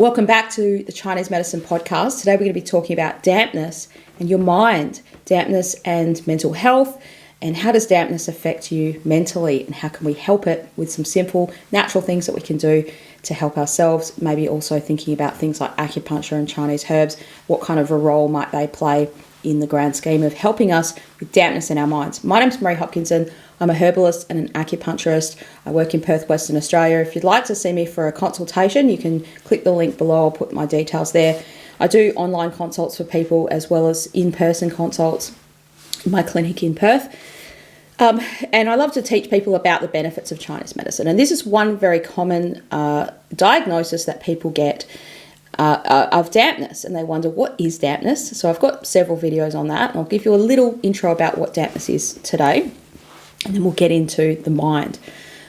Welcome back to the Chinese Medicine Podcast. Today we're going to be talking about dampness and your mind, dampness and mental health, and how does dampness affect you mentally, and how can we help it with some simple, natural things that we can do to help ourselves. Maybe also thinking about things like acupuncture and Chinese herbs. What kind of a role might they play in the grand scheme of helping us with dampness in our minds? My name's Marie Hopkinson. I'm a herbalist and an acupuncturist. I work in Perth, Western Australia. If you'd like to see me for a consultation, you can click the link below. I'll put my details there. I do online consults for people as well as in-person consults in my clinic in Perth. And I love to teach people about the benefits of Chinese medicine. And this is one very common diagnosis that people get of dampness, and they wonder, what is dampness? So I've got several videos on that, and I'll give you a little intro about what dampness is today, and then we'll get into the mind.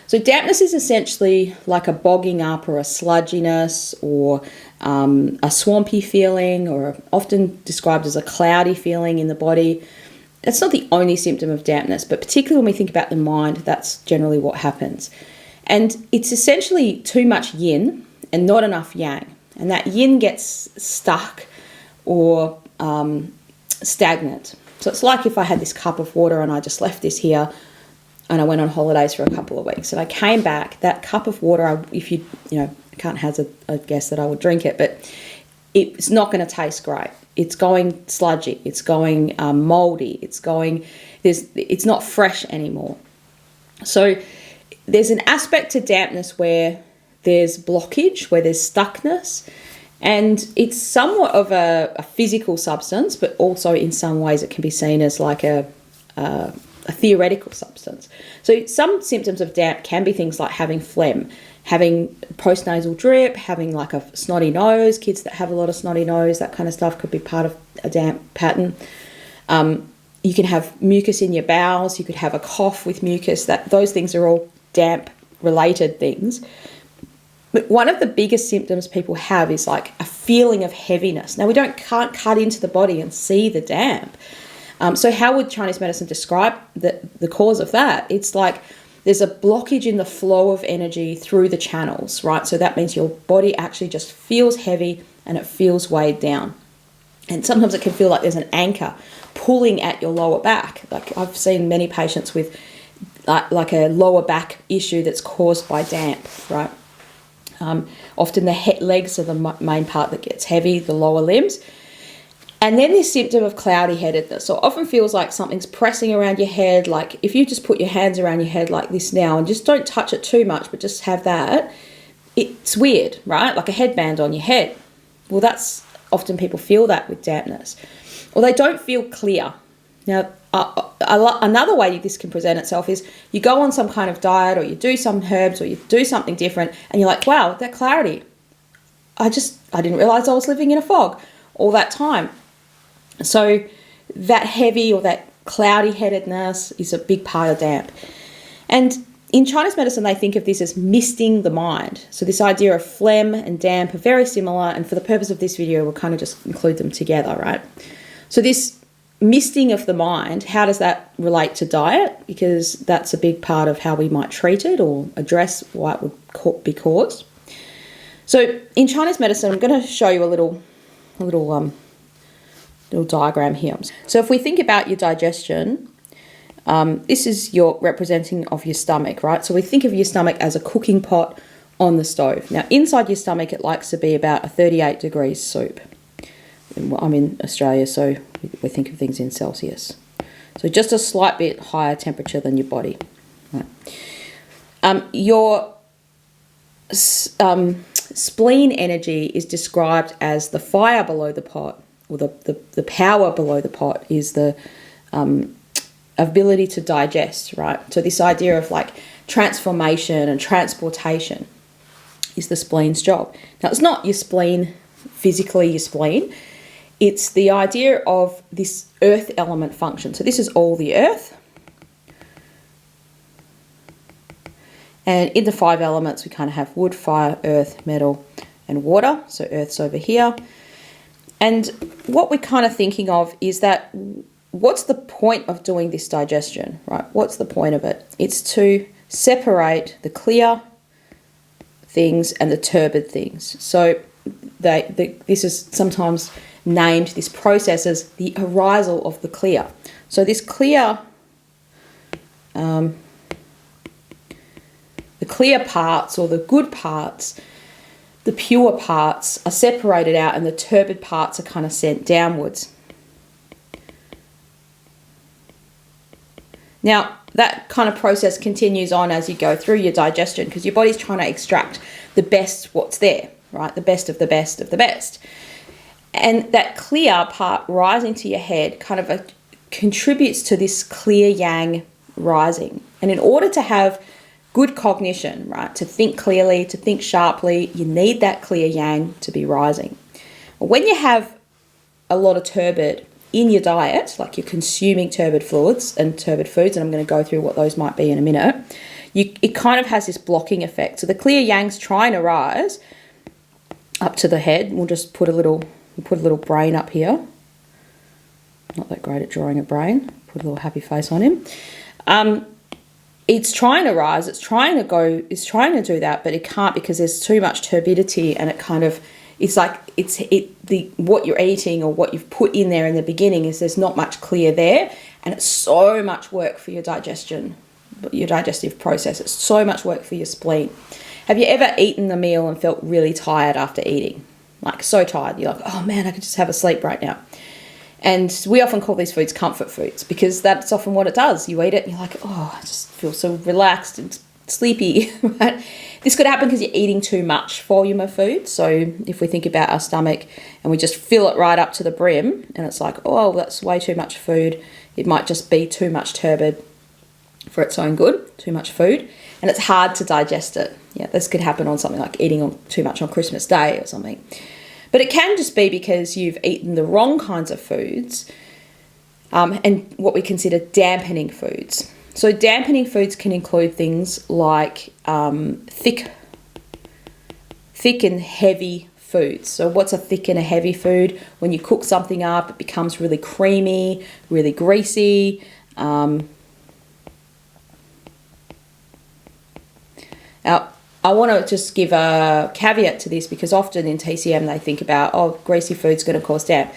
So dampness is essentially like a bogging up or a sludginess or a swampy feeling, or often described as a cloudy feeling in the body. It's not the only symptom of dampness, but particularly when we think about the mind, that's generally what happens. And it's essentially too much yin and not enough yang. And that yin gets stuck or stagnant. So it's like if I had this cup of water and I just left this here and I went on holidays for a couple of weeks and I came back, that cup of water, if you can't hazard a guess that I would drink it, but it's not going to taste great. It's going sludgy. It's going moldy. It's not fresh anymore. So there's an aspect to dampness where there's blockage, where there's stuckness, and it's somewhat of a physical substance, but also in some ways it can be seen as like a theoretical substance. So some symptoms of damp can be things like having phlegm, having postnasal drip, having like a snotty nose. Kids that have a lot of snotty nose, that kind of stuff could be part of a damp pattern. You can have mucus in your bowels. You could have a cough with mucus. Those things are all damp related things. But one of the biggest symptoms people have is like a feeling of heaviness. Now, can't cut into the body and see the damp. So how would Chinese medicine describe the cause of that? It's like there's a blockage in the flow of energy through the channels, right? So that means your body actually just feels heavy and it feels weighed down. And sometimes it can feel like there's an anchor pulling at your lower back. Like I've seen many patients with like a lower back issue that's caused by damp, right? Often the legs are the main part that gets heavy, the lower limbs. And then this symptom of cloudy headedness. So it often feels like something's pressing around your head. Like if you just put your hands around your head like this now and just don't touch it too much, but just have that, it's weird, right? Like a headband on your head. Well, that's often people feel that with dampness. Or they don't feel clear. Now, another way this can present itself is you go on some kind of diet, or you do some herbs, or you do something different, and you're like, wow, that clarity. I didn't realize I was living in a fog all that time. So that heavy or that cloudy headedness is a big part of damp. And in Chinese medicine, they think of this as misting the mind. So this idea of phlegm and damp are very similar. And for the purpose of this video, we'll kind of just include them together, right? So this misting of the mind, how does that relate to diet? Because that's a big part of how we might treat it or address why it would be caused. So in Chinese medicine, I'm going to show you a little diagram here. So if we think about your digestion, this is your representing of your stomach, right? So we think of your stomach as a cooking pot on the stove. Now inside your stomach, it likes to be about a 38 degrees soup. I'm in Australia, so we think of things in Celsius. So just a slight bit higher temperature than your body. Right. Your spleen energy is described as the fire below the pot, or the power below the pot is the ability to digest, right? So this idea of like transformation and transportation is the spleen's job. Now, it's not your spleen, physically your spleen. It's the idea of this earth element function. So this is all the earth. And in the 5 elements, we kind of have wood, fire, earth, metal, and water. So earth's over here. And what we're kind of thinking of is that what's the point of doing this digestion, right? What's the point of it? It's to separate the clear things and the turbid things. So this is sometimes named, this process, as the arisal of the clear. So this clear, the clear parts, or the good parts, the pure parts, are separated out, and the turbid parts are kind of sent downwards. Now, that kind of process continues on as you go through your digestion, because your body's trying to extract the best what's there, right? The best of the best of the best. And that clear part rising to your head kind of contributes to this clear yang rising. And in order to have good cognition, right, to think clearly, to think sharply, you need that clear yang to be rising. When you have a lot of turbid in your diet, like you're consuming turbid fluids and turbid foods, and I'm going to go through what those might be in a minute, it kind of has this blocking effect. So the clear yang's trying to rise up to the head. We'll just put a little brain up here. Not that great at drawing a brain. Put a little happy face on him. It's trying to rise. It's trying to do that, but it can't, because there's too much turbidity, and it kind of, it's like what you're eating, or what you've put in there in the beginning, is there's not much clear there, and it's so much work for your digestion, your digestive process. It's so much work for your spleen. Have you ever eaten the meal and felt really tired after eating? Like so tired, you're like, oh man, I could just have a sleep right now. And we often call these foods comfort foods, because that's often what it does. You eat it and you're like, oh, I just feel so relaxed and sleepy. Right? This could happen because you're eating too much volume of food. So if we think about our stomach and we just fill it right up to the brim, and it's like, oh, that's way too much food. It might just be too much turbid for its own good, too much food, and it's hard to digest it. Yeah, this could happen on something like eating too much on Christmas Day or something. But it can just be because you've eaten the wrong kinds of foods, and what we consider dampening foods. So dampening foods can include things like thick and heavy foods. So what's a thick and a heavy food? When you cook something up, it becomes really creamy, really greasy. Now, I want to just give a caveat to this, because often in TCM they think about, oh, greasy food's going to cause damp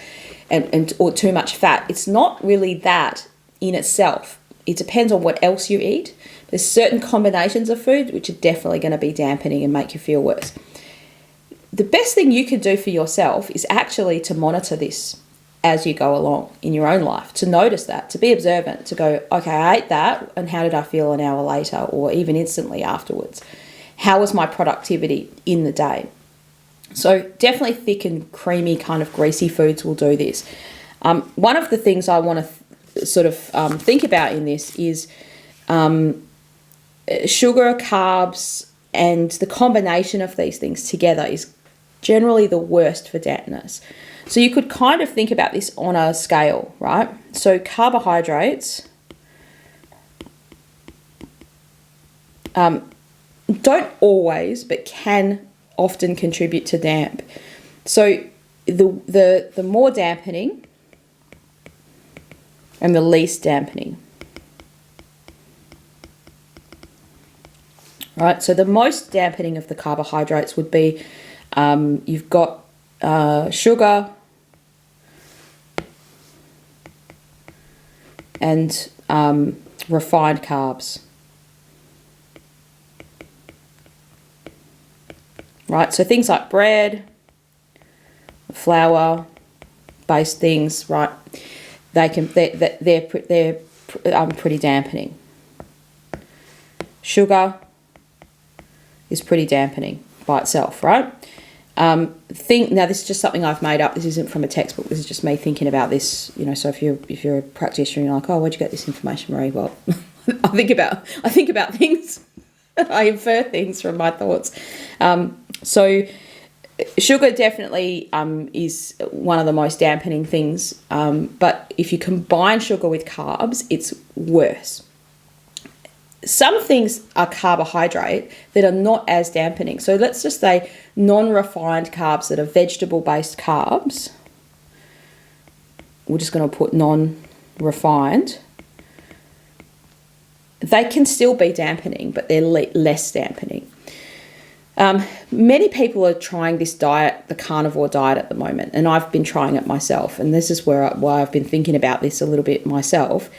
or too much fat. It's not really that in itself. It depends on what else you eat. There's certain combinations of food which are definitely going to be dampening and make you feel worse. The best thing you can do for yourself is actually to monitor this as you go along in your own life, to notice that, to be observant, to go, okay, I ate that, and how did I feel an hour later, or even instantly afterwards? How was my productivity in the day? So definitely thick and creamy kind of greasy foods will do this. One of the things I want to sort of think about in this is sugar, carbs, and the combination of these things together is generally the worst for dampness. So you could kind of think about this on a scale, right? So carbohydrates don't always, but can often contribute to damp. So the more dampening and the least dampening. Right, so the most dampening of the carbohydrates would be you've got sugar and refined carbs. Right, so things like bread, flour-based things, right? They're pretty dampening. Sugar is pretty dampening by itself, right? Now this is just something I've made up. This isn't from a textbook. This is just me thinking about this. You know, so if you're a practitioner and you're like, oh, where'd you get this information, Marie? Well, I think about things. I infer things from my thoughts. So sugar definitely is one of the most dampening things. But if you combine sugar with carbs, it's worse. Some things are carbohydrate that are not as dampening. So let's just say non-refined carbs that are vegetable-based carbs. We're just going to put non-refined. They can still be dampening, but they're less dampening. Many people are trying this diet, the carnivore diet at the moment, and I've been trying it myself. And this is why I've been thinking about this a little bit myself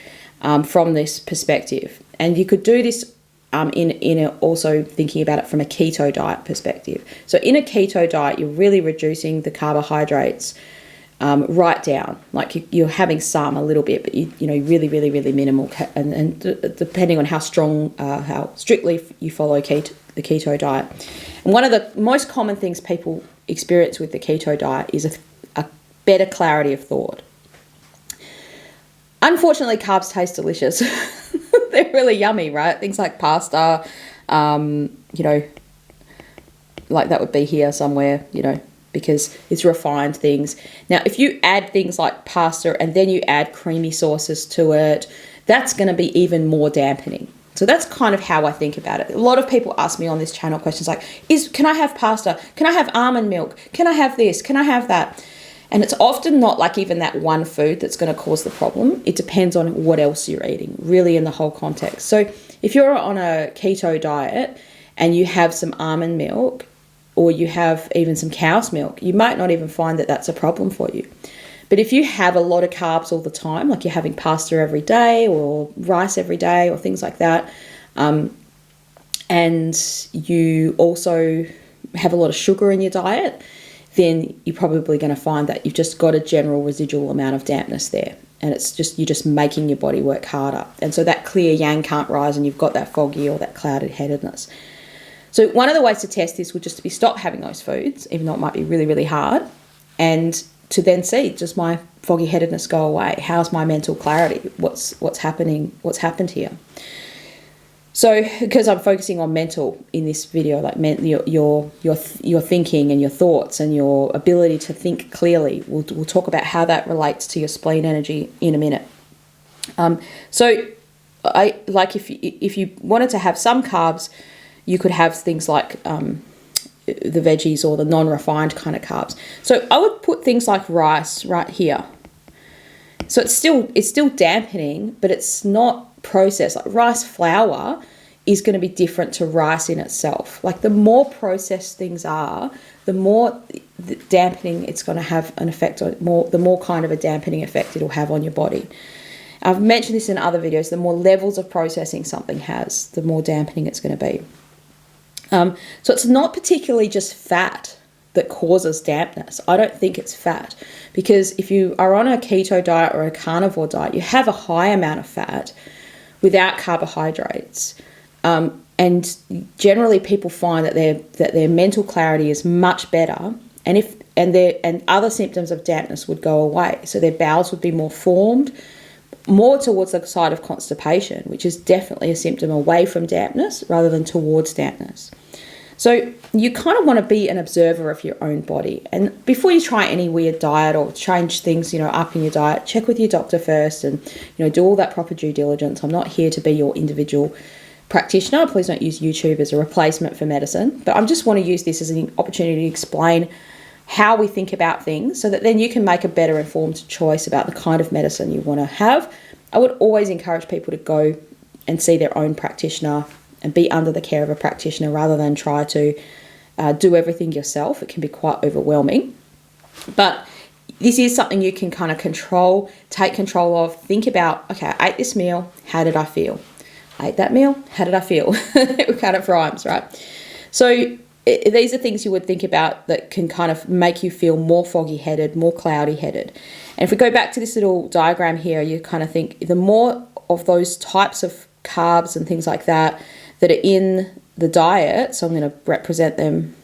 from this perspective. And you could do this also thinking about it from a keto diet perspective. So in a keto diet, you're really reducing the carbohydrates right down. Like you're having some a little bit, but you really, really, really minimal. And depending on how strictly you follow the keto diet. And one of the most common things people experience with the keto diet is a better clarity of thought. Unfortunately, carbs taste delicious. They're really yummy, right? Things like pasta, like that would be here somewhere, because it's refined things. Now, if you add things like pasta and then you add creamy sauces to it, that's going to be even more dampening. So that's kind of how I think about it. A lot of people ask me on this channel questions like, can I have pasta? Can I have almond milk? Can I have this? Can I have that? And it's often not like even that one food that's going to cause the problem. It depends on what else you're eating, really in the whole context. So if you're on a keto diet and you have some almond milk or you have even some cow's milk, you might not even find that that's a problem for you. But if you have a lot of carbs all the time, like you're having pasta every day or rice every day or things like that, and you also have a lot of sugar in your diet, then you're probably going to find that you've just got a general residual amount of dampness there. And you're just making your body work harder. And so that clear yang can't rise and you've got that foggy or that clouded headedness. So one of the ways to test this would just be stop having those foods, even though it might be really, really hard, and to then see, does my foggy headedness go away? How's my mental clarity? What's happening? What's happened here? So, because I'm focusing on mental in this video, like your thinking and your thoughts and your ability to think clearly, we'll talk about how that relates to your spleen energy in a minute. So, I like if you wanted to have some carbs, you could have things like the veggies or the non-refined kind of carbs. So I would put things like rice right here. So it's still dampening, but it's not processed. Like rice flour is going to be different to rice in itself. Like the more processed things are, the more dampening it's going to have an effect on the more kind of a dampening effect it'll have on your body. I've mentioned this in other videos. The more levels of processing something has, the more dampening it's going to be. So it's not particularly just fat that causes dampness. I don't think it's fat, because if you are on a keto diet or a carnivore diet, you have a high amount of fat without carbohydrates. And generally people find that their mental clarity is much better, and other symptoms of dampness would go away. So their bowels would be more formed, more towards the side of constipation, which is definitely a symptom away from dampness rather than towards dampness. So you kind of want to be an observer of your own body. And before you try any weird diet or change things, up in your diet, check with your doctor first and, do all that proper due diligence. I'm not here to be your individual practitioner. Please don't use YouTube as a replacement for medicine. But I just want to use this as an opportunity to explain how we think about things so that then you can make a better informed choice about the kind of medicine you want to have. I would always encourage people to go and see their own practitioner and be under the care of a practitioner rather than try to do everything yourself. It can be quite overwhelming. But this is something you can kind of take control of. Think about, okay, I ate this meal, how did I feel? I ate that meal, how did I feel? It kind of rhymes, right? So these are things you would think about that can kind of make you feel more foggy-headed, more cloudy-headed. And if we go back to this little diagram here, you kind of think the more of those types of carbs and things like that are in the diet, so I'm going to represent them,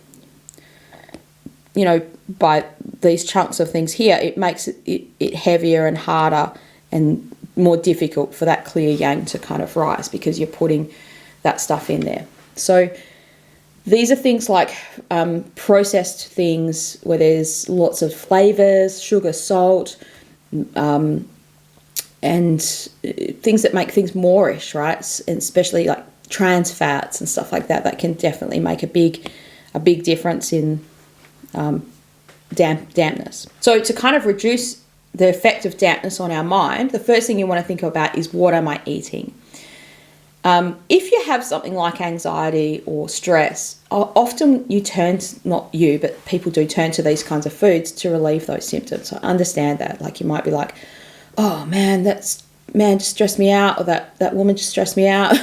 by these chunks of things here, it makes it heavier and harder and more difficult for that clear yang to kind of rise because you're putting that stuff in there. So these are things like processed things where there's lots of flavors, sugar, salt, and things that make things moreish, right? And especially like trans fats and stuff like that can definitely make a big difference in dampness. So to kind of reduce the effect of dampness on our mind, the first thing you want to think about is, what am I eating? If you have something like anxiety or stress, often you turn to, not you, but people do turn to these kinds of foods to relieve those symptoms. So I understand that. Like you might be like, oh man, man just stressed me out, or that woman just stressed me out.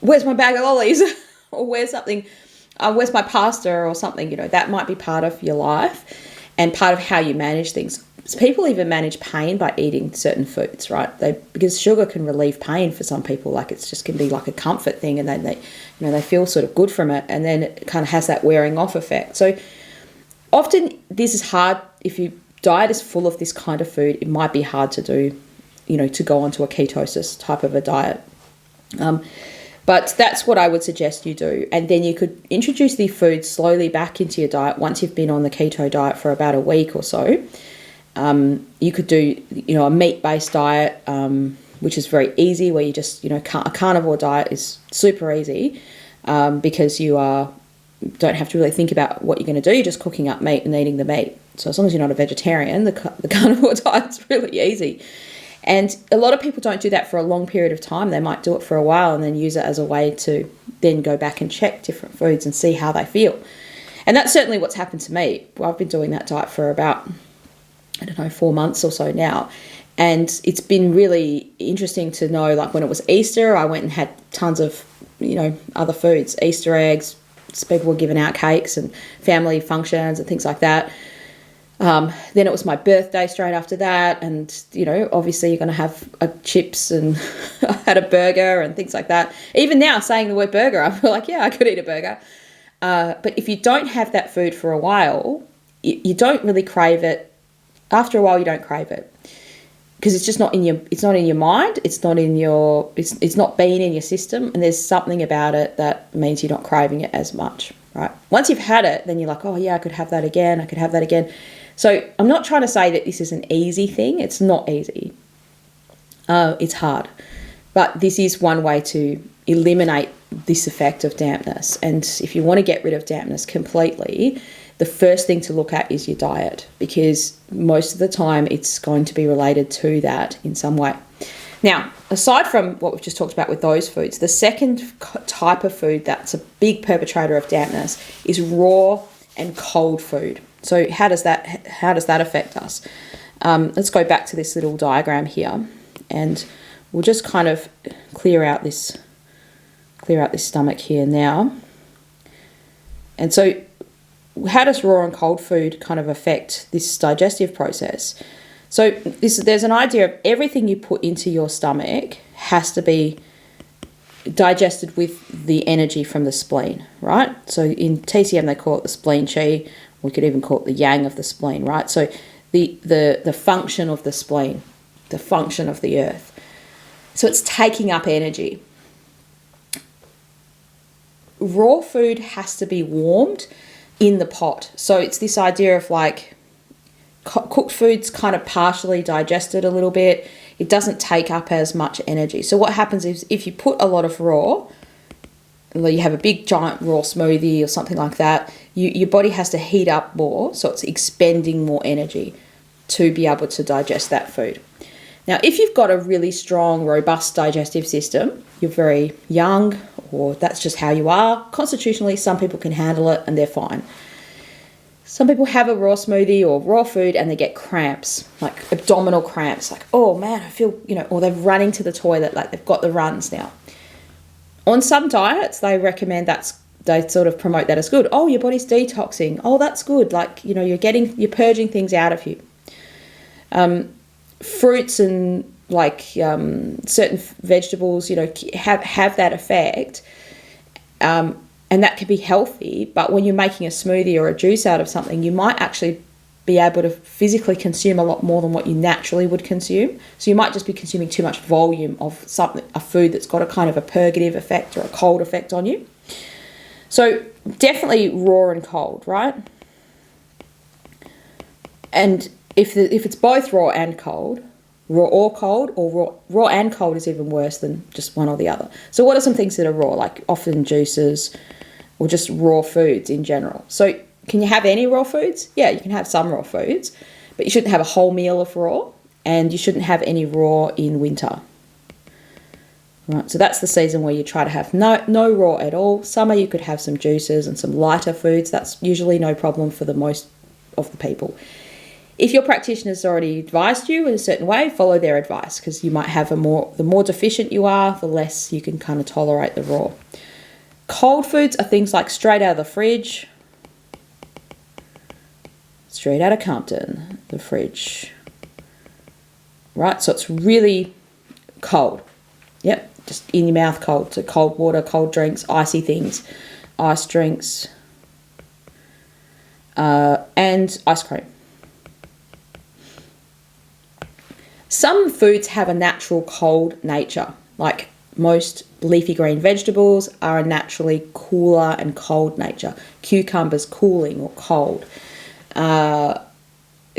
Where's my bag of lollies? Or where's my pasta or something? That might be part of your life and part of how you manage things. People even manage pain by eating certain foods, right? Because sugar can relieve pain for some people. Like it's just can be like a comfort thing, and then they feel sort of good from it, and then it kind of has that wearing off effect. So often this is hard. If your diet is full of this kind of food, it might be hard to do, to go onto a ketosis type of a diet. But that's what I would suggest you do. And then you could introduce the food slowly back into your diet once you've been on the keto diet for about a week or so. You could do, a meat-based diet, which is very easy, where you just, a carnivore diet is super easy because you don't have to really think about what you're going to do. You're just cooking up meat and eating the meat. So as long as you're not a vegetarian, the carnivore diet's really easy. And a lot of people don't do that for a long period of time. They might do it for a while and then use it as a way to then go back and check different foods and see how they feel. And that's certainly what's happened to me. I've been doing that diet for about 4 months or so now. And it's been really interesting to know, like when it was Easter, I went and had tons of, other foods, Easter eggs, people were giving out cakes and family functions and things like that. Then it was my birthday straight after that. And, obviously you're going to have chips, and I had a burger and things like that. Even now saying the word burger, I feel like, yeah, I could eat a burger. But if you don't have that food for a while, you don't really crave it. After a while, you don't crave it because it's just not in your mind. It's not been in your system, and there's something about it that means you're not craving it as much, right? Once you've had it, then you're like, oh yeah, I could have that again. So I'm not trying to say that this is an easy thing. It's not easy. It's hard, but this is one way to eliminate this effect of dampness. And if you want to get rid of dampness completely, the first thing to look at is your diet, because most of the time it's going to be related to that in some way. Now, aside from what we've just talked about with those foods, the second type of food that's a big perpetrator of dampness is raw and cold food. So how does that affect us? Let's go back to this little diagram here, and we'll just kind of clear out this stomach here now. And so how does raw and cold food kind of affect this digestive process? So there's an idea of everything you put into your stomach has to be digested with the energy from the spleen, right? So in TCM they call it the spleen chi. We could even call it the yang of the spleen, right? So the function of the spleen, the function of the earth. So it's taking up energy. Raw food has to be warmed in the pot. So it's this idea of like cooked food's kind of partially digested a little bit. It doesn't take up as much energy. So what happens is if you put a lot of raw, you have a big giant raw smoothie or something like that, your body has to heat up more, so it's expending more energy to be able to digest that food. Now, if you've got a really strong, robust digestive system, you're very young, or that's just how you are, constitutionally, some people can handle it and they're fine. Some people have a raw smoothie or raw food and they get cramps, like abdominal cramps, like, oh man, I feel, or they're running to the toilet, like they've got the runs now. On some diets, they recommend they sort of promote that as good. Oh, your body's detoxing. Oh, that's good. Like, you're purging things out of you. Fruits and like certain vegetables, have that effect. And that can be healthy, but when you're making a smoothie or a juice out of something, you might actually be able to physically consume a lot more than what you naturally would consume. So you might just be consuming too much volume of a food that's got a kind of a purgative effect or a cold effect on you. So definitely raw and cold, right? And if it's both raw and cold, raw or cold, or raw and cold is even worse than just one or the other. So what are some things that are raw, like often juices or just raw foods in general? So can you have any raw foods? Yeah, you can have some raw foods, but you shouldn't have a whole meal of raw, and you shouldn't have any raw in winter. Right, so that's the season where you try to have no raw at all. Summer, you could have some juices and some lighter foods. That's usually no problem for the most of the people. If your practitioner's already advised you in a certain way, follow their advice, because you might have the more deficient you are, the less you can kind of tolerate the raw. Cold foods are things like straight out of the fridge, straight out of Compton, the fridge. Right, so it's really cold. Yep, just in your mouth cold. So cold water, cold drinks, icy things, ice drinks, and ice cream. Some foods have a natural cold nature, like most leafy green vegetables are a naturally cooler and cold nature. Cucumbers, cooling or cold.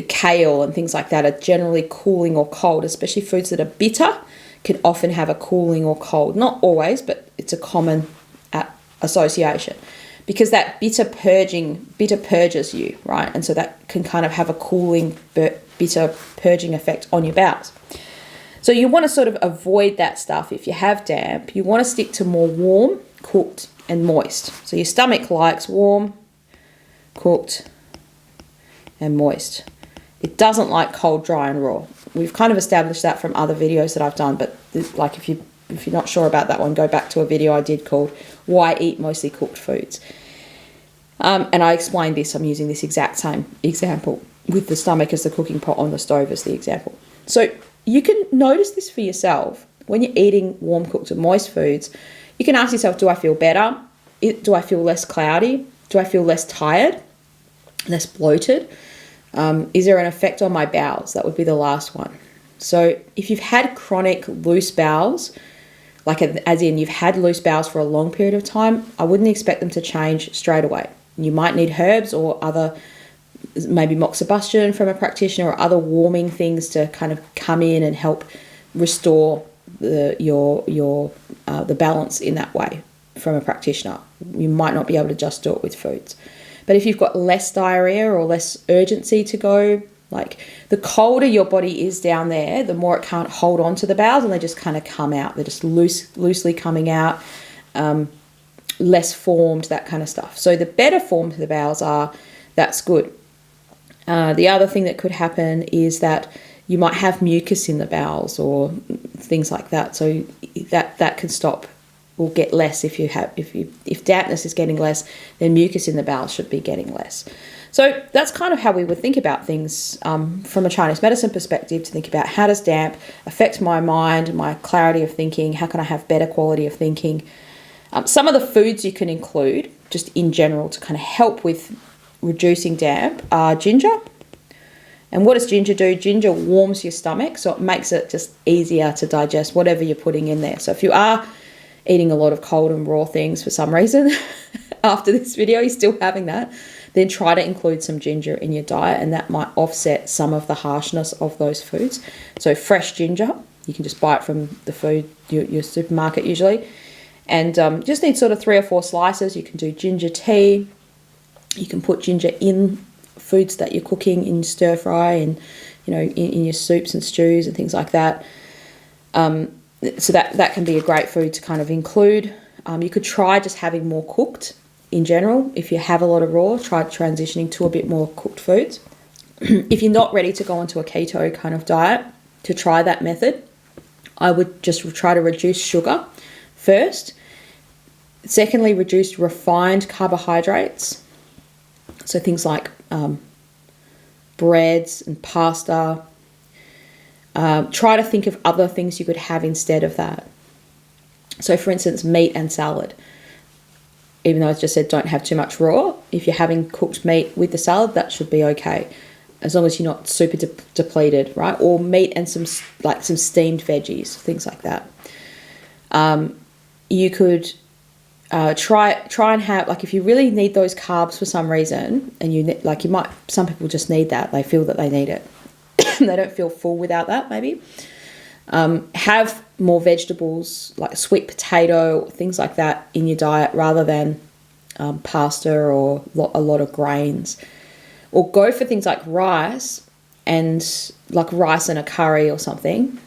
Kale and things like that are generally cooling or cold, especially foods that are bitter can often have a cooling or cold. Not always, but it's a common association, because that bitter purges you, right? And so that can kind of have a cooling, bitter purging effect on your bowels. So you want to sort of avoid that stuff. If you have damp, you want to stick to more warm, cooked and moist. So your stomach likes warm, cooked and moist. It doesn't like cold, dry and raw. We've kind of established that from other videos that I've done, but like if you're not sure about that one, go back to a video I did called Why Eat Mostly Cooked Foods. And I explained this. I'm using this exact same example with the stomach as the cooking pot on the stove as the example. So you can notice this for yourself. When you're eating warm, cooked and moist foods, you can ask yourself, do I feel better? Do I feel less cloudy? Do I feel less tired? Less bloated? Is there an effect on my bowels? That would be the last one. So if you've had chronic loose bowels, like as in you've had loose bowels for a long period of time, I wouldn't expect them to change straight away. You might need herbs or other, maybe moxibustion from a practitioner or other warming things to kind of come in and help restore the balance in that way from a practitioner. You might not be able to just do it with foods. But if you've got less diarrhea or less urgency to go, like the colder your body is down there, the more it can't hold on to the bowels and they just kind of come out. They're just loosely coming out, less formed, that kind of stuff. So the better formed the bowels are, that's good. The other thing that could happen is that you might have mucus in the bowels or things like that. So that can stop or get less if dampness is getting less, then mucus in the bowels should be getting less. So that's kind of how we would think about things from a Chinese medicine perspective, to think about how does damp affect my mind, my clarity of thinking, how can I have better quality of thinking. Some of the foods you can include, just in general, to kind of help with reducing damp are ginger. And what does ginger do? Ginger warms your stomach, so it makes it just easier to digest whatever you're putting in there. So if you are eating a lot of cold and raw things for some reason, after this video you're still having that, then try to include some ginger in your diet, and that might offset some of the harshness of those foods. So fresh ginger, you can just buy it from the your supermarket usually, and just need sort of 3 or 4 slices. You can do ginger tea. You can put ginger in foods that you're cooking, in stir fry and in your soups and stews and things like that. So that can be a great food to kind of include. You could try just having more cooked in general. If you have a lot of raw, try transitioning to a bit more cooked foods. If you're not ready to go onto a keto kind of diet, to try that method, I would just try to reduce sugar first. Secondly, reduce refined carbohydrates. So things like breads and pasta. Try to think of other things you could have instead of that. So for instance, meat and salad. Even though I just said don't have too much raw, if you're having cooked meat with the salad, that should be okay, as long as you're not super depleted, right? Or meat and some steamed veggies, things like that. You could try and have, like, if you really need those carbs for some reason, and some people just need that, they feel that they need it. They don't feel full without that, maybe. Have more vegetables, like sweet potato, things like that in your diet, rather than pasta or a lot of grains. Or go for things like rice and a curry or something,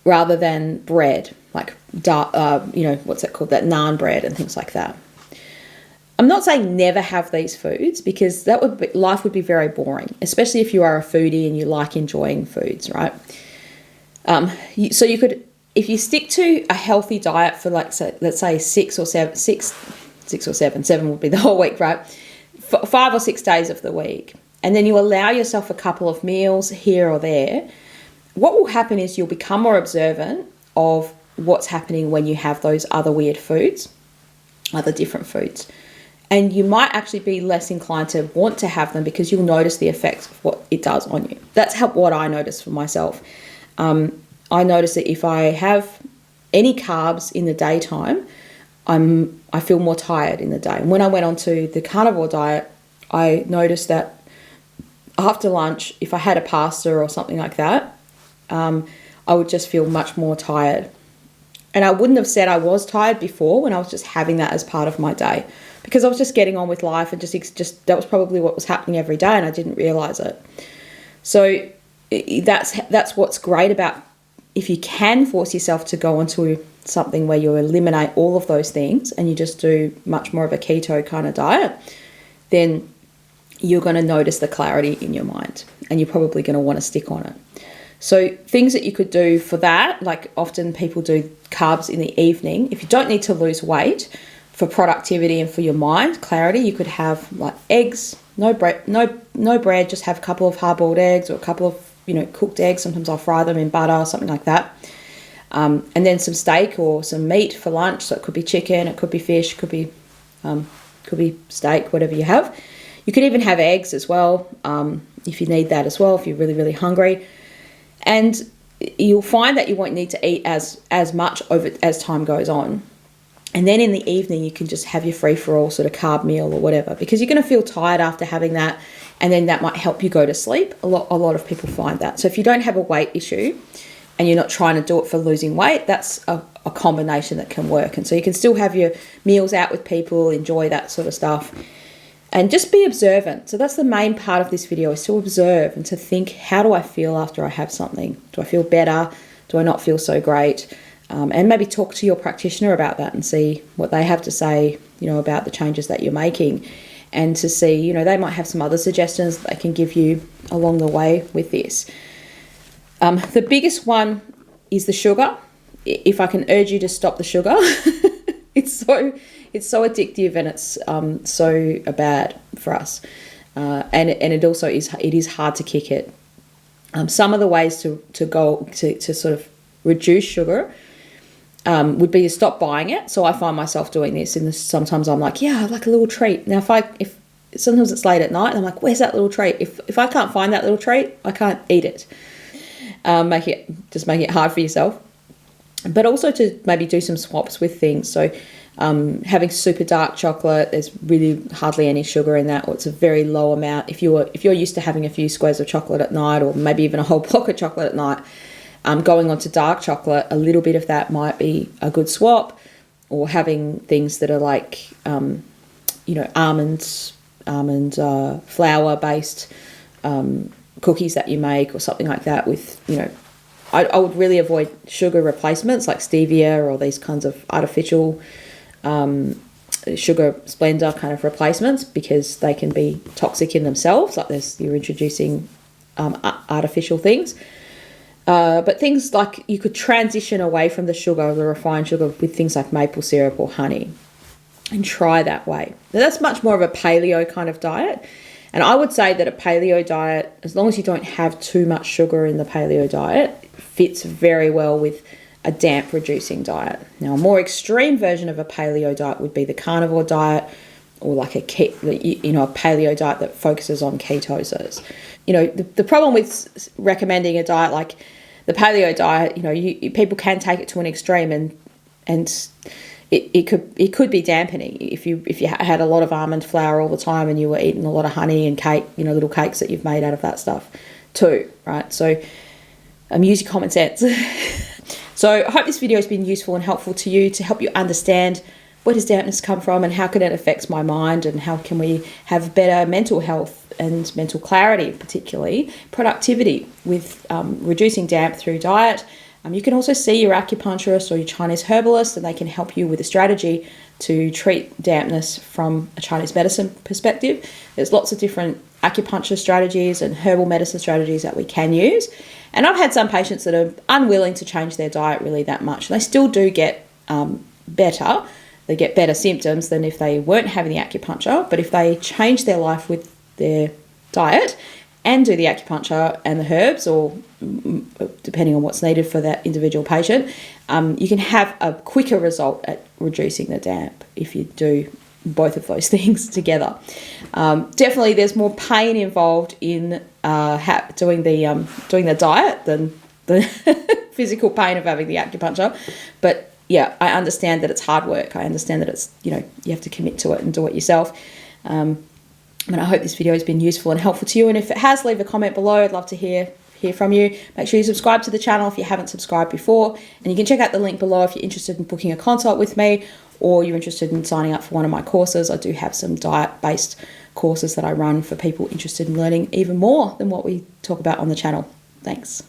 rather than bread. like dark, what's that called? That naan bread and things like that. I'm not saying never have these foods, because life would be very boring, especially if you are a foodie and you like enjoying foods, right? So you could, if you stick to a healthy diet for let's say 6 or 7, 7 would be the whole week, right? 5 or 6 days of the week, and then you allow yourself a couple of meals here or there, what will happen is you'll become more observant of what's happening when you have those other weird foods, other different foods. And you might actually be less inclined to want to have them, because you'll notice the effects of what it does on you. That's what I noticed for myself. I notice that if I have any carbs in the daytime, I feel more tired in the day. And when I went onto the carnivore diet, I noticed that after lunch, if I had a pasta or something like that, I would just feel much more tired. And I wouldn't have said I was tired before, when I was just having that as part of my day, because I was just getting on with life, and just that was probably what was happening every day, and I didn't realize it. So that's what's great about, if you can force yourself to go onto something where you eliminate all of those things and you just do much more of a keto kind of diet, then you're going to notice the clarity in your mind, and you're probably going to want to stick on it. So things that you could do for that, like often people do carbs in the evening. If you don't need to lose weight, for productivity and for your mind clarity, you could have like eggs, no bread, just have a couple of hard-boiled eggs, or a couple of cooked eggs. Sometimes I'll fry them in butter or something like that. And then some steak or some meat for lunch. So it could be chicken, it could be fish, could be steak, whatever you have. You could even have eggs as well, if you need that as well, if you're really, really hungry. And you'll find that you won't need to eat as much as time goes on. And then in the evening, you can just have your free-for-all sort of carb meal or whatever, because you're going to feel tired after having that, and then that might help you go to sleep. A lot of people find that. So if you don't have a weight issue and you're not trying to do it for losing weight, that's a combination that can work. And so you can still have your meals out with people, enjoy that sort of stuff, and just be observant. So that's the main part of this video, is to observe and to think, how do I feel after I have something? Do I feel better? Do I not feel so great? And maybe talk to your practitioner about that and see what they have to say, about the changes that you're making, and to see, they might have some other suggestions that they can give you along the way with this. The biggest one is the sugar. If I can urge you to stop the sugar, it's so addictive, and it's so bad for us. And it also is hard to kick it. Some of the ways to sort of reduce sugar would be to stop buying it. So I find myself doing this, and sometimes I'm like, yeah, I'd like a little treat. Now, if sometimes it's late at night, and I'm like, where's that little treat? If I can't find that little treat, I can't eat it. Make it hard for yourself. But also to maybe do some swaps with things. So having super dark chocolate, there's really hardly any sugar in that, or it's a very low amount. If you're used to having a few squares of chocolate at night, or maybe even a whole block of chocolate at night, going on to dark chocolate, a little bit of that might be a good swap. Or having things that are like, almond flour based cookies that you make, or something like that with, I would really avoid sugar replacements like stevia or these kinds of artificial sugar splendor kind of replacements, because they can be toxic in themselves. Like you're introducing artificial things. But things like, you could transition away from the sugar, the refined sugar, with things like maple syrup or honey, and try that way. Now, that's much more of a paleo kind of diet. And I would say that a paleo diet, as long as you don't have too much sugar in the paleo diet, fits very well with a damp reducing diet. Now, a more extreme version of a paleo diet would be the carnivore diet, or like a paleo diet that focuses on ketosis. The problem with recommending a diet like the paleo diet, people can take it to an extreme, and it could be dampening if you had a lot of almond flour all the time, and you were eating a lot of honey and cake, little cakes that you've made out of that stuff too, right? So use your common sense. So I hope this video has been useful and helpful to you, to help you understand, where does dampness come from, and how can it affect my mind, and how can we have better mental health and mental clarity, particularly productivity, with reducing damp through diet, You can also see your acupuncturist or your Chinese herbalist, and they can help you with a strategy to treat dampness from a Chinese medicine perspective. There's lots of different acupuncture strategies and herbal medicine strategies that we can use. And I've had some patients that are unwilling to change their diet really that much. They still do get better. They get better symptoms than if they weren't having the acupuncture. But if they change their life with their diet and do the acupuncture and the herbs, or depending on what's needed for that individual patient, you can have a quicker result at reducing the damp if you do both of those things together. Definitely there's more pain involved in doing the diet than the physical pain of having the acupuncture. But yeah, I understand that it's hard work. I understand that it's, you have to commit to it and do it yourself. And I hope this video has been useful and helpful to you. And if it has, leave a comment below. I'd love to hear from you. Make sure you subscribe to the channel if you haven't subscribed before. And you can check out the link below if you're interested in booking a consult with me, or you're interested in signing up for one of my courses. I do have some diet-based courses that I run for people interested in learning even more than what we talk about on the channel. Thanks.